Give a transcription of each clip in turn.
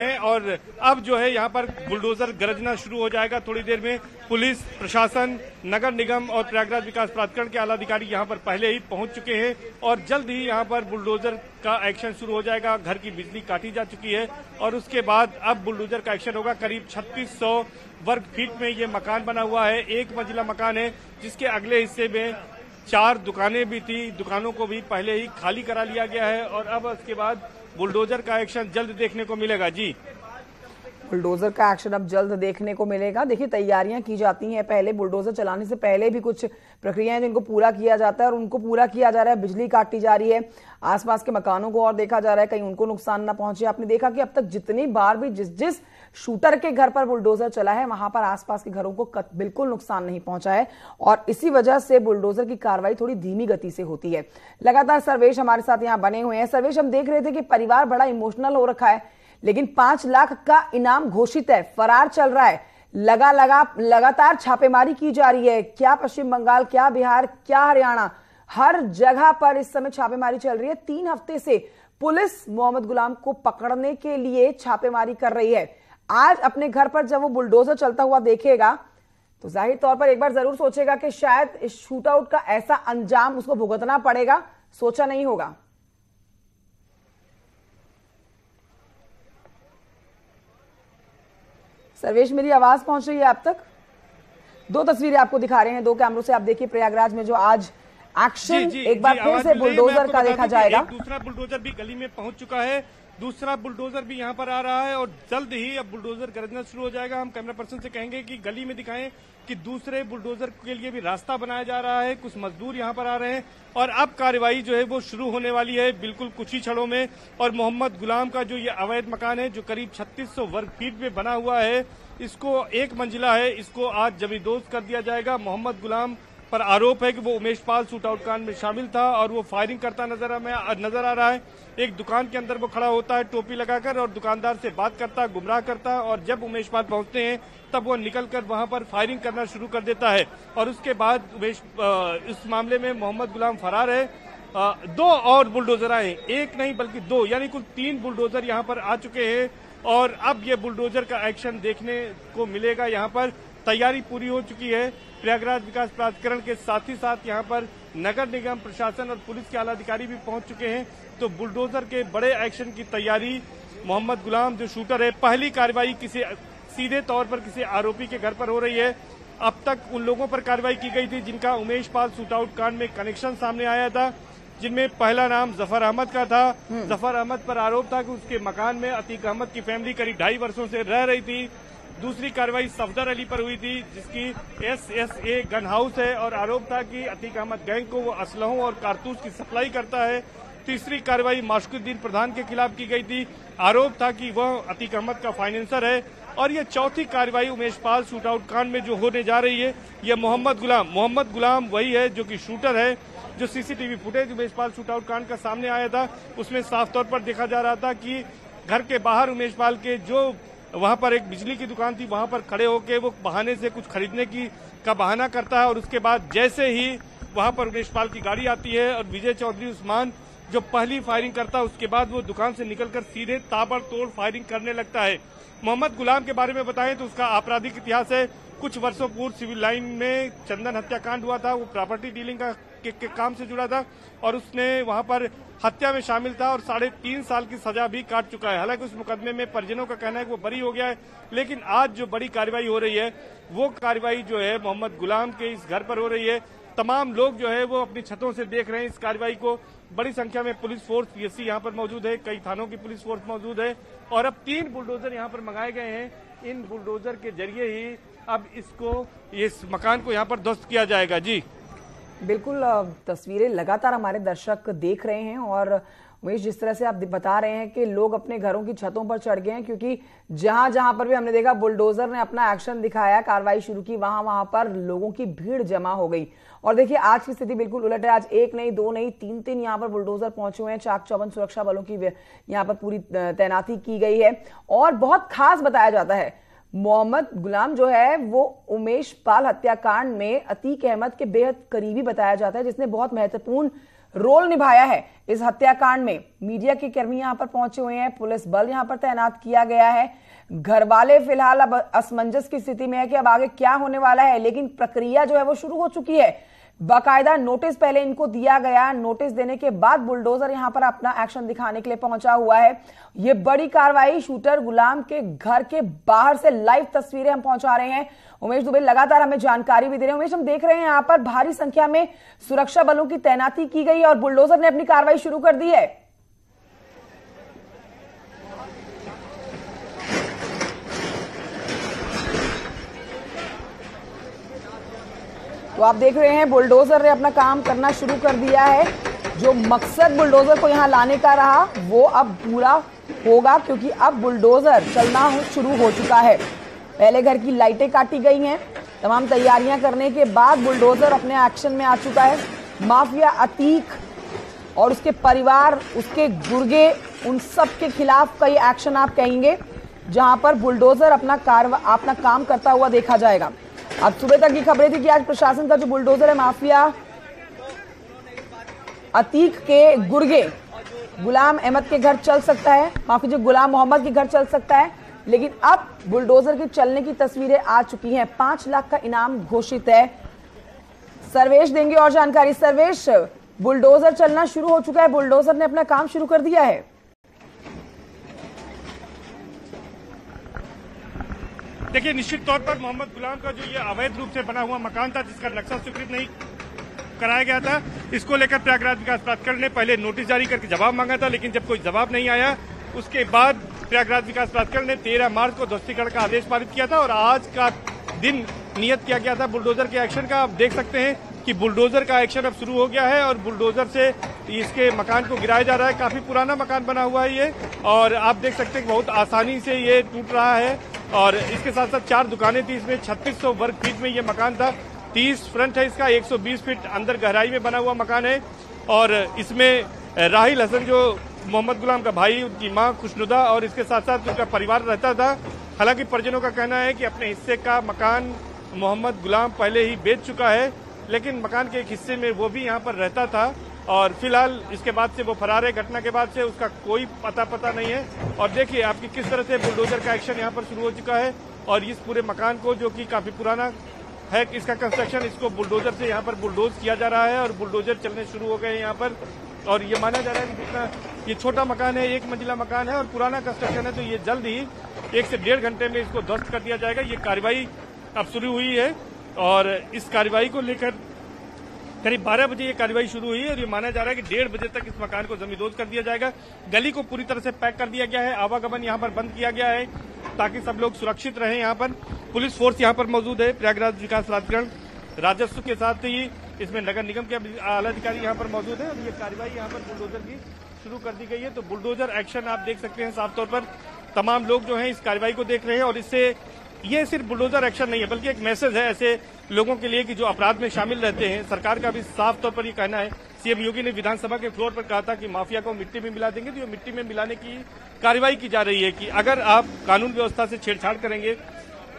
है और अब जो है यहाँ पर बुलडोजर गरजना शुरू हो जाएगा थोड़ी देर में। पुलिस प्रशासन, नगर निगम और प्रयागराज विकास प्राधिकरण के आला अधिकारी यहाँ पर पहले ही पहुंच चुके हैं और जल्द ही यहाँ पर बुलडोजर का एक्शन शुरू हो जाएगा। घर की बिजली काटी जा चुकी है और उसके बाद अब बुलडोजर का एक्शन होगा। करीब 3600 वर्ग फीट में ये मकान बना हुआ है, एक मंजिला मकान है जिसके अगले हिस्से में 4 दुकानें भी थी, दुकानों को भी पहले ही खाली करा लिया गया है और अब उसके बाद बुलडोजर का एक्शन जल्द देखने को मिलेगा। जी, बुलडोजर का एक्शन अब जल्द देखने को मिलेगा। देखिए, तैयारियां की जाती हैं, पहले बुलडोजर चलाने से पहले भी कुछ प्रक्रियाएं जिनको पूरा किया जाता है और उनको पूरा किया जा रहा है। बिजली काटी जा रही है, आसपास के मकानों को और देखा जा रहा है कहीं उनको नुकसान ना पहुंचे। आपने देखा कि अब तक जितनी बार भी जिस शूटर के घर पर बुलडोजर चला है वहां पर आसपास के घरों को बिल्कुल नुकसान नहीं पहुंचा है और इसी वजह से बुलडोजर की कार्रवाई थोड़ी धीमी गति से होती है। लगातार सर्वेश हमारे साथ यहाँ बने हुए हैं। सर्वेश, हम देख रहे थे कि परिवार बड़ा इमोशनल हो रखा है, लेकिन 5 लाख का इनाम घोषित है, फरार चल रहा है, लगातार छापेमारी की जा रही है। क्या पश्चिम बंगाल, क्या बिहार, क्या हरियाणा, हर जगह पर इस समय छापेमारी चल रही है। 3 हफ्ते से पुलिस मोहम्मद गुलाम को पकड़ने के लिए छापेमारी कर रही है। आज अपने घर पर जब वो बुलडोजर चलता हुआ देखेगा तो जाहिर तौर पर एक बार जरूर सोचेगा कि शायद इस शूट आउट का ऐसा अंजाम उसको भुगतना पड़ेगा, सोचा नहीं होगा। सर्वेश, मेरी आवाज पहुंच रही है आप तक? 2 तस्वीरें आपको दिखा रहे हैं 2 कैमरों से। आप देखिए प्रयागराज में जो आज एक्शन एक बार फिर से बुलडोजर का देखा जाएगा। दूसरा बुलडोजर भी गली में पहुंच चुका है, दूसरा बुलडोजर भी यहां पर आ रहा है और जल्द ही अब बुलडोजर गरजना शुरू हो जाएगा। हम कैमरा पर्सन से कहेंगे कि गली में दिखाएं कि दूसरे बुलडोजर के लिए भी रास्ता बनाया जा रहा है, कुछ मजदूर यहां पर आ रहे हैं और अब कार्रवाई जो है वो शुरू होने वाली है बिल्कुल कुछ ही क्षणों में। और मोहम्मद गुलाम का जो ये अवैध मकान है जो करीब 3600 वर्ग फीट में बना हुआ है, इसको एक मंजिला है, इसको आज जबरदोस्त कर दिया जाएगा। मोहम्मद गुलाम पर आरोप है कि वो उमेश पाल शूटआउट कांड में शामिल था और वो फायरिंग करता नजर आ रहा है। एक दुकान के अंदर वो खड़ा होता है टोपी लगाकर और दुकानदार से बात करता, गुमराह करता और जब उमेश पाल पहुंचते हैं तब वो निकलकर वहां पर फायरिंग करना शुरू कर देता है और उसके बाद इस मामले में मोहम्मद गुलाम फरार है। 2 और बुलडोजर आए, एक नहीं बल्कि 2, यानी कुल 3 बुलडोजर यहाँ पर आ चुके हैं और अब ये बुलडोजर का एक्शन देखने को मिलेगा। यहाँ पर तैयारी पूरी हो चुकी है। प्रयागराज विकास प्राधिकरण के साथ ही साथ यहाँ पर नगर निगम, प्रशासन और पुलिस के आला अधिकारी भी पहुंच चुके हैं। तो बुलडोजर के बड़े एक्शन की तैयारी, मोहम्मद गुलाम जो शूटर है, पहली कार्रवाई किसी सीधे तौर पर किसी आरोपी के घर पर हो रही है। अब तक उन लोगों पर कार्रवाई की गई थी जिनका उमेश पाल शूटआउट कांड में कनेक्शन सामने आया था, जिनमें पहला नाम जफर अहमद का था। जफर अहमद पर आरोप था कि उसके मकान में अतीक अहमद की फैमिली करीब 2.5 वर्षों से रह रही थी। दूसरी कार्रवाई सफदर अली पर हुई थी जिसकी SSA गन हाउस है और आरोप था कि अतीक अहमद गैंग को वो असलहों और कारतूस की सप्लाई करता है। तीसरी कार्रवाई माशुकुद्दीन प्रधान के खिलाफ की गई थी, आरोप था कि वह अतीक अहमद का फाइनेंसर है। और ये चौथी कार्रवाई उमेश पाल शूटआउट कांड में जो होने जा रही है, ये मोहम्मद गुलाम वही है जो कि शूटर है। जो CCTV footage Umesh Pal shootout कांड का सामने आया था उसमें साफ तौर पर देखा जा रहा था कि घर के बाहर उमेश पाल के जो वहां पर एक बिजली की दुकान थी वहां पर खड़े होकर वो बहाने से कुछ खरीदने का बहाना करता है और उसके बाद जैसे ही वहां पर उमेश पाल की गाड़ी आती है और विजय चौधरी उस्मान जो पहली फायरिंग करता है उसके बाद वो दुकान से निकलकर सीधे ताबड़तोड़ फायरिंग करने लगता है। मोहम्मद गुलाम के बारे में बताएं तो उसका आपराधिक इतिहास है। कुछ वर्षों पूर्व सिविल लाइन में चंदन हत्याकांड हुआ था, वो प्रॉपर्टी डीलिंग के काम से जुड़ा था और उसने वहां पर हत्या में शामिल था और 3.5 साल की सजा भी काट चुका है। हालांकि उस मुकदमे में परिजनों का कहना है कि वो बरी हो गया है, लेकिन आज जो बड़ी कार्रवाई हो रही है वो कार्रवाई जो है मोहम्मद गुलाम के इस घर पर हो रही है। तमाम लोग जो है वो अपनी छतों से देख रहे हैं इस कार्रवाई को। बड़ी संख्या में पुलिस फोर्स PSC यहाँ पर मौजूद है, कई थानों की पुलिस फोर्स मौजूद है और अब 3 बुलडोजर यहाँ पर मंगाए गए हैं। इन बुलडोजर के जरिए ही अब इस मकान को यहाँ पर ध्वस्त किया जाएगा। जी बिल्कुल, तस्वीरें लगातार हमारे दर्शक देख रहे हैं और उमेश, जिस तरह से आप बता रहे हैं कि लोग अपने घरों की छतों पर चढ़ गए हैं क्योंकि जहां जहां पर भी हमने देखा बुलडोजर ने अपना एक्शन दिखाया, कार्रवाई शुरू की, वहां पर लोगों की भीड़ जमा हो गई। और देखिए आज की स्थिति बिल्कुल उलट है। आज 1 नहीं, 2 नहीं, 3 यहाँ पर बुलडोजर पहुंचे हुए हैं। चाक चौबंद सुरक्षा बलों की यहाँ पर पूरी तैनाती की गई है और बहुत खास बताया जाता है मोहम्मद गुलाम जो है वो उमेश पाल हत्याकांड में अतीक अहमद के बेहद करीबी बताया जाता है, जिसने बहुत महत्वपूर्ण रोल निभाया है इस हत्याकांड में। मीडिया के कर्मी यहां पर पहुंचे हुए हैं, पुलिस बल यहां पर तैनात किया गया है। घर वाले फिलहाल अब असमंजस की स्थिति में है कि अब आगे क्या होने वाला है, लेकिन प्रक्रिया जो है वो शुरू हो चुकी है। बाकायदा नोटिस पहले इनको दिया गया, नोटिस देने के बाद बुलडोजर यहां पर अपना एक्शन दिखाने के लिए पहुंचा हुआ है। ये बड़ी कार्रवाई शूटर गुलाम के घर के बाहर से लाइव तस्वीरें हम पहुंचा रहे हैं। उमेश दुबे लगातार हमें जानकारी भी दे रहे हैं। उमेश, हम देख रहे हैं यहां पर भारी संख्या में सुरक्षा बलों की तैनाती की गई है और बुलडोजर ने अपनी कार्रवाई शुरू कर दी है। तो आप देख रहे हैं बुलडोजर ने अपना काम करना शुरू कर दिया है। जो मकसद बुलडोजर को यहां लाने का रहा वो अब पूरा होगा, क्योंकि अब बुलडोजर चलना शुरू हो चुका है। पहले घर की लाइटें काटी गई हैं, तमाम तैयारियां करने के बाद बुलडोजर अपने एक्शन में आ चुका है। माफिया अतीक और उसके परिवार, उसके गुर्गे, उन सब के खिलाफ कई एक्शन आप कहेंगे, जहां पर बुलडोजर अपना काम करता हुआ देखा जाएगा। अब सुबह तक की खबरें थी कि आज प्रशासन का जो बुलडोजर है माफिया अतीक के गुर्गे गुलाम अहमद के घर चल सकता है, माफी जो गुलाम मोहम्मद के घर चल सकता है, लेकिन अब बुलडोजर के चलने की तस्वीरें आ चुकी हैं। 5 लाख का इनाम घोषित है। सर्वेश देंगे और जानकारी। सर्वेश, बुलडोजर चलना शुरू हो चुका है, बुलडोजर ने अपना काम शुरू कर दिया है। देखिए, निश्चित तौर पर मोहम्मद गुलाम का जो ये अवैध रूप से बना हुआ मकान था, जिसका नक्शा स्वीकृत नहीं कराया गया था, इसको लेकर प्रयागराज विकास प्राधिकरण ने पहले नोटिस जारी करके जवाब मांगा था, लेकिन जब कोई जवाब नहीं आया उसके बाद प्रयागराज विकास प्राधिकरण ने 13 मार्च को ध्वस्तीकरण का आदेश पारित किया था और आज का दिन नियत किया गया था बुलडोजर के एक्शन का। आप देख सकते हैं कि बुलडोजर का एक्शन अब शुरू हो गया है और बुलडोजर से इसके मकान को गिराया जा रहा है। काफी पुराना मकान बना हुआ है ये, और आप देख सकते हैं कि बहुत आसानी से ये टूट रहा है। और इसके साथ साथ 4 दुकानें थी, इसमें 3600 वर्ग फीट में ये मकान था। 30 फ्रंट है इसका, 120 फीट अंदर गहराई में बना हुआ मकान है। और इसमें राहिल हसन जो मोहम्मद गुलाम का भाई, उनकी मां खुशनुदा और इसके साथ साथ उनका परिवार रहता था। हालांकि परिजनों का कहना है कि अपने हिस्से का मकान मोहम्मद गुलाम पहले ही बेच चुका है, लेकिन मकान के एक हिस्से में वो भी यहाँ पर रहता था और फिलहाल इसके बाद से वो फरार है। घटना के बाद से उसका कोई पता नहीं है। और देखिए आपकी किस तरह से बुलडोजर का एक्शन यहाँ पर शुरू हो चुका है और इस पूरे मकान को, जो कि काफी पुराना है इसका कंस्ट्रक्शन, इसको बुलडोजर से यहाँ पर बुलडोज किया जा रहा है और बुलडोजर चलने शुरू हो गए हैं यहाँ पर। और ये माना जा रहा है कि जितना ये छोटा मकान है, 1 मंजिला मकान है और पुराना कंस्ट्रक्शन है, तो ये जल्द ही 1 से 1.5 घंटे में इसको ध्वस्त कर दिया जाएगा। ये कार्रवाई अब शुरू हुई है और इस कार्रवाई को लेकर करीब 12 बजे ये कार्रवाई शुरू हुई है और ये माना जा रहा है कि 1:30 बजे तक इस मकान को जमींदोज कर दिया जाएगा। गली को पूरी तरह से पैक कर दिया गया है, आवागमन यहाँ पर बंद किया गया है ताकि सब लोग सुरक्षित रहें। यहाँ पर पुलिस फोर्स यहाँ पर मौजूद है, प्रयागराज विकास प्राधिकरण, राजस्व के साथ ही इसमें नगर निगम के आला अधिकारी यहाँ पर मौजूद है और ये कार्रवाई यहाँ पर बुलडोजर की शुरू कर दी गई है। तो बुलडोजर एक्शन आप देख सकते हैं साफ तौर पर, तमाम लोग जो हैं इस कार्रवाई को देख रहे हैं और इससे ये सिर्फ बुलडोजर एक्शन नहीं है बल्कि एक मैसेज है ऐसे लोगों के लिए कि जो अपराध में शामिल रहते हैं। सरकार का भी साफ तौर पर ये कहना है, सीएम योगी ने विधानसभा के फ्लोर पर कहा था कि माफिया को मिट्टी में मिला देंगे, तो ये मिट्टी में मिलाने की कार्रवाई की जा रही है कि अगर आप कानून व्यवस्था से छेड़छाड़ करेंगे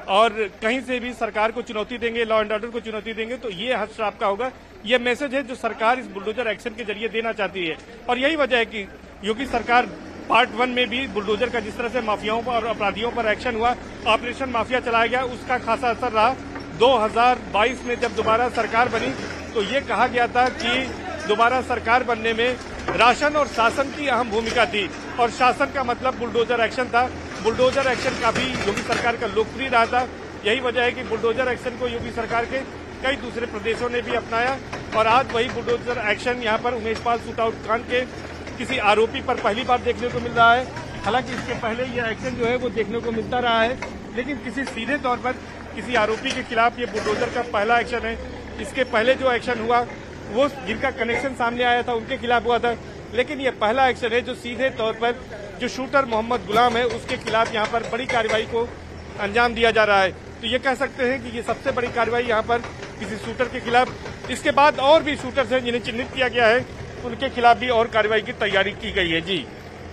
और कहीं से भी सरकार को चुनौती देंगे, लॉ एंड ऑर्डर को चुनौती देंगे, तो ये हद आपका होगा। ये मैसेज है जो सरकार इस बुलडोजर एक्शन के जरिए देना चाहती है और यही वजह है कि योगी सरकार पार्ट 1 में भी बुलडोजर का जिस तरह से माफियाओं पर और अपराधियों पर एक्शन हुआ, ऑपरेशन माफिया चलाया गया, उसका खासा असर रहा। 2022 में जब दोबारा सरकार बनी तो ये कहा गया था कि दोबारा सरकार बनने में राशन और शासन की अहम भूमिका थी और शासन का मतलब बुलडोजर एक्शन था। बुलडोजर एक्शन काफी योगी सरकार का लोकप्रिय रहा था। यही वजह है कि बुलडोजर एक्शन को योगी सरकार के कई दूसरे प्रदेशों ने भी अपनाया और आज वही बुलडोजर एक्शन यहाँ पर उमेश पाल शूटआउट कांड के किसी आरोपी पर पहली बार देखने को मिल रहा है। हालांकि इसके पहले यह एक्शन जो है वो देखने को मिलता रहा है, लेकिन किसी सीधे तौर पर किसी आरोपी के खिलाफ ये बुलडोजर का पहला एक्शन है। इसके पहले जो एक्शन हुआ वो जिनका कनेक्शन सामने आया था उनके खिलाफ हुआ था, लेकिन ये पहला एक्शन है जो सीधे तौर पर जो शूटर मोहम्मद गुलाम है उसके खिलाफ यहाँ पर बड़ी कार्रवाई को अंजाम दिया जा रहा है। तो ये कह सकते हैं कि ये सबसे बड़ी कार्रवाई यहाँ पर किसी शूटर के खिलाफ। इसके बाद और भी शूटर्स हैं जिन्हें चिन्हित किया गया है, उनके खिलाफ भी और कार्रवाई की तैयारी की गई है। जी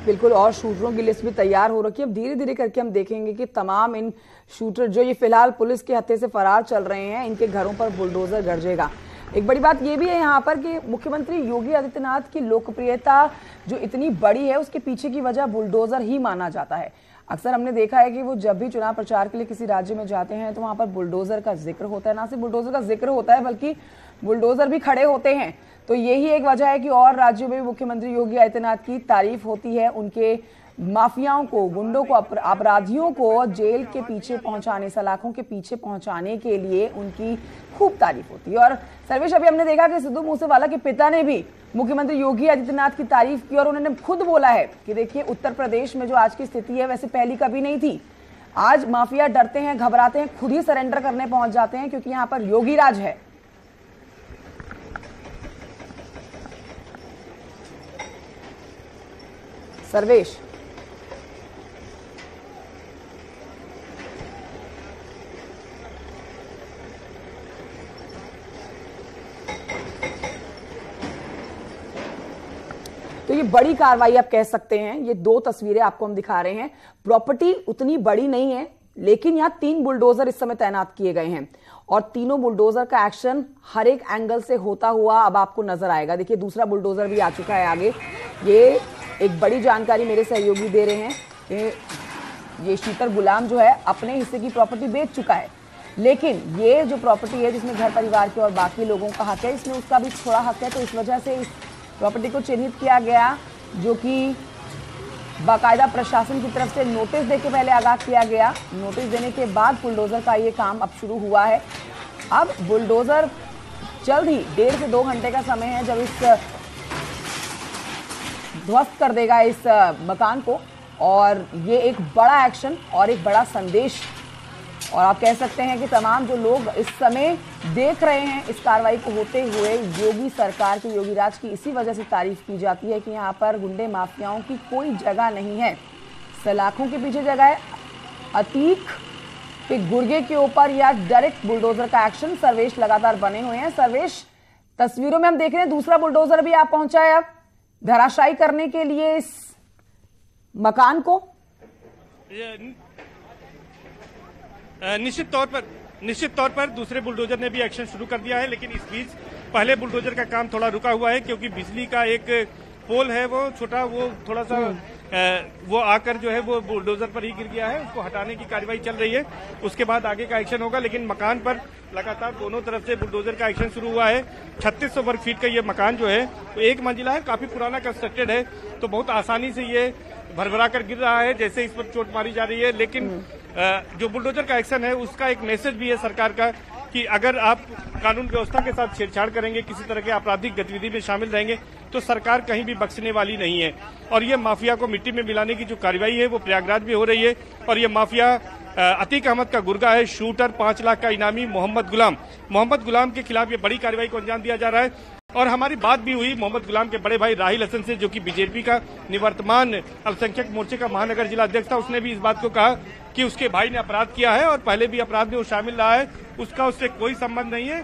बिल्कुल, और शूटरों की लिस्ट भी तैयार हो रखी है। अब धीरे धीरे करके हम देखेंगे कि तमाम इन शूटर जो ये फिलहाल पुलिस के हत्थे से फरार चल रहे हैं, इनके घरों पर बुलडोजर गरजेगा। एक बड़ी बात ये भी है यहाँ पर कि मुख्यमंत्री योगी आदित्यनाथ की लोकप्रियता जो इतनी बड़ी है उसके पीछे की वजह बुलडोजर ही माना जाता है। अक्सर हमने देखा है कि वो जब भी चुनाव प्रचार के लिए किसी राज्य में जाते हैं तो वहां पर बुलडोजर का जिक्र होता है। ना सिर्फ बुलडोजर का जिक्र होता है बल्कि बुलडोजर भी खड़े होते हैं। तो यही एक वजह है कि और राज्यों में भी मुख्यमंत्री योगी आदित्यनाथ की तारीफ होती है। उनके माफियाओं को, गुंडों को, अपराधियों को जेल के पीछे पहुंचाने, सलाखों के पीछे पहुंचाने के लिए उनकी खूब तारीफ होती है। और सर्वेश, अभी हमने देखा कि सिद्धू मूसेवाला के पिता ने भी मुख्यमंत्री योगी आदित्यनाथ की तारीफ की और उन्होंने खुद बोला है कि देखिए उत्तर प्रदेश में जो आज की स्थिति है वैसे पहली कभी नहीं थी। आज माफिया डरते हैं, घबराते हैं, खुद ही सरेंडर करने पहुंच जाते हैं क्योंकि यहां पर योगी राज है। सर्वेश, तो ये बड़ी कार्रवाई आप कह सकते हैं। ये दो तस्वीरें आपको हम दिखा रहे हैं। प्रॉपर्टी उतनी बड़ी नहीं है लेकिन यहां 3 बुलडोजर इस समय तैनात किए गए हैं और तीनों बुलडोजर का एक्शन हर एक एंगल से होता हुआ अब आपको नजर आएगा। देखिए दूसरा बुलडोजर भी आ चुका है आगे। ये एक बड़ी जानकारी मेरे सहयोगी दे रहे हैं कि ये शीतर गुलाम जो है अपने हिस्से की प्रॉपर्टी बेच चुका है, लेकिन ये जो प्रॉपर्टी है जिसमें घर परिवार के और बाकी लोगों का हक है, इसमें उसका भी थोड़ा हक है। तो इस वजह से इस प्रॉपर्टी को चिन्हित किया गया, जो कि बाकायदा प्रशासन की तरफ से नोटिस देके पहले आगाह किया गया। नोटिस देने के बाद बुलडोजर का ये काम अब शुरू हुआ है। अब बुलडोजर जल्द ही 1.5 से 2 घंटे का समय है जब इस ध्वस्त कर देगा इस मकान को, और ये एक बड़ा एक्शन और एक बड़ा संदेश। और आप कह सकते हैं कि तमाम जो लोग इस समय देख रहे हैं इस कार्रवाई को होते हुए, योगी सरकार की, योगी राज की इसी वजह से तारीफ की जाती है कि यहाँ पर गुंडे माफियाओं की कोई जगह नहीं है, सलाखों के पीछे जगह है। अतीक के गुर्गे के ऊपर या डायरेक्ट बुलडोजर का एक्शन। सर्वेश लगातार बने हुए हैं। सर्वेश, तस्वीरों में हम देख रहे हैं दूसरा बुलडोजर भी आप पहुंचा है अब धराशायी करने के लिए इस मकान को। निश्चित तौर पर दूसरे बुलडोजर ने भी एक्शन शुरू कर दिया है, लेकिन इस बीच पहले बुलडोजर का काम थोड़ा रुका हुआ है क्योंकि बिजली का एक पोल है वो छोटा, वो थोड़ा सा वो आकर जो है वो बुलडोजर पर ही गिर गया है। उसको हटाने की कार्रवाई चल रही है, उसके बाद आगे का एक्शन होगा। लेकिन मकान पर लगातार दोनों तरफ से बुलडोजर का एक्शन शुरू हुआ है। 3600 वर्ग फीट का ये मकान जो है वो 1 मंजिला है, काफी पुराना कंस्ट्रक्टेड है, तो बहुत आसानी से ये भरभरा कर गिर रहा है जैसे इस पर चोट मारी जा रही है। लेकिन जो बुलडोजर का एक्शन है उसका एक मैसेज भी है सरकार का कि अगर आप कानून व्यवस्था के साथ छेड़छाड़ करेंगे, किसी तरह के आपराधिक गतिविधि में शामिल रहेंगे तो सरकार कहीं भी बख्शने वाली नहीं है। और ये माफिया को मिट्टी में मिलाने की जो कार्रवाई है वो प्रयागराज में हो रही है। और ये माफिया अतीक अहमद का गुर्गा है, शूटर, 5 लाख का इनामी मोहम्मद गुलाम के खिलाफ ये बड़ी कार्रवाई को अंजाम दिया जा रहा है। और हमारी बात भी हुई मोहम्मद गुलाम के बड़े भाई राहिल हसन से, जो कि बीजेपी का निवर्तमान अल्पसंख्यक मोर्चे का महानगर जिला अध्यक्ष था। उसने भी इस बात को कहा कि उसके भाई ने अपराध किया है और पहले भी अपराध में वो शामिल रहा है, उसका उससे कोई संबंध नहीं है।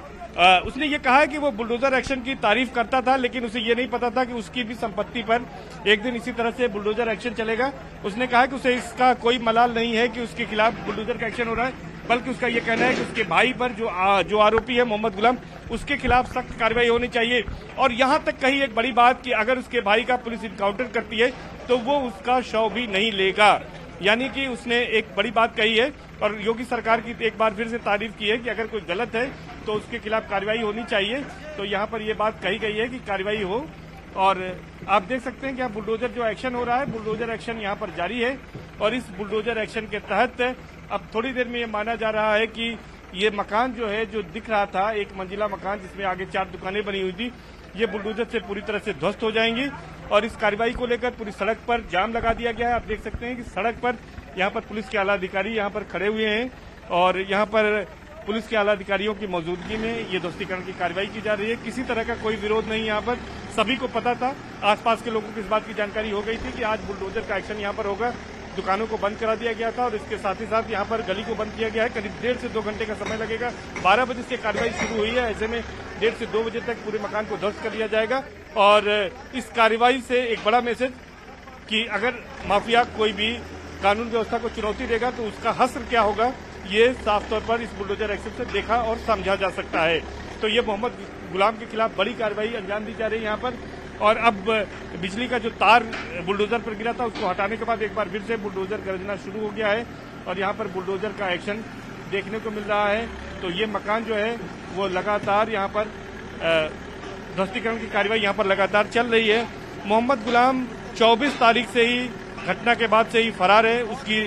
उसने ये कहा है कि वो बुलडोजर एक्शन की तारीफ करता था, लेकिन उसे ये नहीं पता था कि उसकी भी संपत्ति पर एक दिन इसी तरह से बुलडोजर एक्शन चलेगा। उसने कहा कि उसे इसका कोई मलाल नहीं है कि उसके खिलाफ बुलडोजर का एक्शन हो रहा है, बल्कि उसका ये कहना है कि उसके भाई पर जो आरोपी है मोहम्मद गुलाम, उसके खिलाफ सख्त कार्रवाई होनी चाहिए। और यहाँ तक कही एक बड़ी बात कि अगर उसके भाई का पुलिस इनकाउंटर करती है तो वो उसका शव भी नहीं लेगा, यानी कि उसने एक बड़ी बात कही है। और योगी सरकार की एक बार फिर से तारीफ की है कि अगर कोई गलत है तो उसके खिलाफ कार्रवाई होनी चाहिए। तो यहाँ पर ये बात कही गई है कि कार्रवाई हो। और आप देख सकते हैं कि अब बुलडोजर जो एक्शन हो रहा है, बुलडोजर एक्शन यहाँ पर जारी है। और इस बुलडोजर एक्शन के तहत अब थोड़ी देर में ये माना जा रहा है कि ये मकान जो है, जो दिख रहा था 1 मंजिला मकान जिसमें आगे 4 दुकानें बनी हुई थी, ये बुलडोजर से पूरी तरह से ध्वस्त हो जाएंगी। और इस कार्रवाई को लेकर पूरी सड़क पर जाम लगा दिया गया है। आप देख सकते हैं कि सड़क पर यहाँ पर पुलिस के आला अधिकारी यहाँ पर खड़े हुए हैं और यहाँ पर पुलिस के आला अधिकारियों की मौजूदगी में ये ध्वस्तीकरण की कार्रवाई की जा रही है। किसी तरह का कोई विरोध नहीं, यहाँ पर सभी को पता था, आसपास के लोगों को इस बात की जानकारी हो गई थी कि आज बुलडोजर का एक्शन यहाँ पर होगा। दुकानों को बंद करा दिया गया था और इसके साथ ही साथ यहाँ पर गली को बंद किया गया है। करीब 1.5 से 2 घंटे का समय लगेगा। 12 बजे से कार्रवाई शुरू हुई है, ऐसे में 1.5 से 2 बजे तक पूरे मकान को ध्वस्त कर दिया जाएगा। और इस कार्रवाई से एक बड़ा मैसेज कि अगर माफिया कोई भी कानून व्यवस्था को चुनौती देगा तो उसका हश्र क्या होगा, ये साफ तौर पर इस बुलडोजर एक्शन से देखा और समझा जा सकता है। तो ये मोहम्मद गुलाम के खिलाफ बड़ी कार्रवाई अंजाम दी जा रही है यहाँ पर। और अब बिजली का जो तार बुलडोजर पर गिरा था उसको हटाने के बाद एक बार फिर से बुलडोजर गरजना शुरू हो गया है और यहाँ पर बुलडोजर का एक्शन देखने को मिल रहा है। तो ये मकान जो है वो लगातार यहाँ पर ध्वस्तीकरण की कार्रवाई यहाँ पर लगातार चल रही है। मोहम्मद गुलाम 24 तारीख से ही घटना के बाद से ही फरार है। उसकी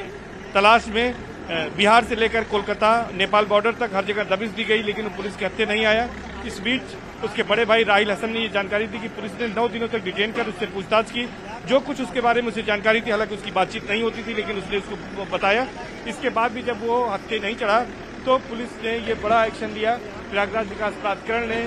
तलाश में बिहार से लेकर कोलकाता नेपाल बॉर्डर तक हर जगह दबिश दी गई, लेकिन पुलिस के हत्थे नहीं आया। इस बीच उसके बड़े भाई राहिल हसन ने ये जानकारी दी कि पुलिस ने 9 दिनों तक डिटेन कर उससे पूछताछ की। जो कुछ उसके बारे में उसे जानकारी थी, हालांकि उसकी बातचीत नहीं होती थी, लेकिन उसने उसको बताया। इसके बाद भी जब वो हत्थे नहीं चढ़ा तो पुलिस ने ये बड़ा एक्शन लिया। प्रयागराज विकास प्राधिकरण ने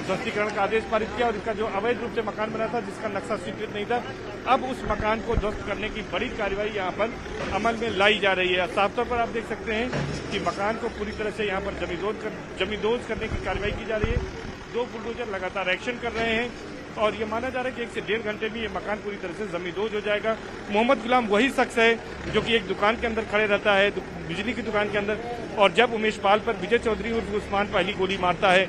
ध्वस्तीकरण का आदेश पारित किया और इसका जो अवैध रूप से मकान बना था, जिसका नक्शा स्वीकृत नहीं था, अब उस मकान को ध्वस्त करने की बड़ी कार्रवाई यहाँ पर अमल में लाई जा रही है। साफ तौर पर आप देख सकते हैं कि मकान को पूरी तरह से यहाँ पर जमींदोज करने की कार्रवाई की जा रही है। 2 बुलडोजर लगातार एक्शन कर रहे हैं और ये माना जा रहा है कि 1 से 1.5 घंटे में ये मकान पूरी तरह से जमींदोज हो जाएगा। मोहम्मद गुलाम वही शख्स है जो कि एक दुकान के अंदर खड़े रहता है, बिजली की दुकान के अंदर, और जब उमेश पाल पर विजय चौधरी उर्फ उस्मान पहली गोली मारता है